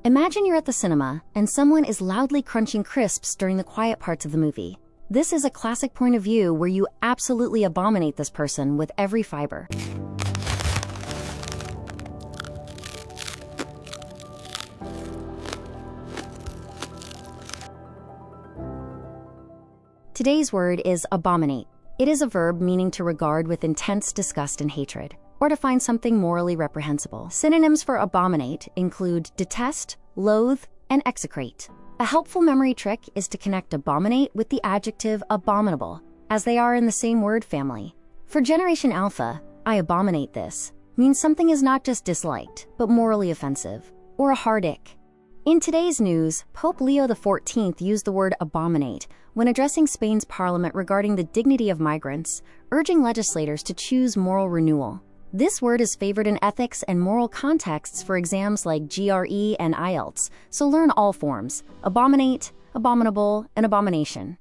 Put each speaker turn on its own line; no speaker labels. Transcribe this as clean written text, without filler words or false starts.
Imagine you're at the cinema and someone is loudly crunching crisps during the quiet parts of the movie. This is a classic point of view where you absolutely abominate this person with every fiber. Today's word is abominate. It is a verb meaning to regard with intense disgust and hatred, or to find something morally reprehensible. Synonyms for abominate include detest, loathe, and execrate. A helpful memory trick is to connect abominate with the adjective abominable, as they are in the same word family. For Generation Alpha, I abominate this means something is not just disliked, but morally offensive, or a hard ick. In today's news, Pope Leo XIV used the word abominate when addressing Spain's parliament regarding the dignity of migrants, urging legislators to choose moral renewal. This word is favored in ethics and moral contexts for exams like GRE and IELTS, so learn all forms: abominate, abominable, and abomination.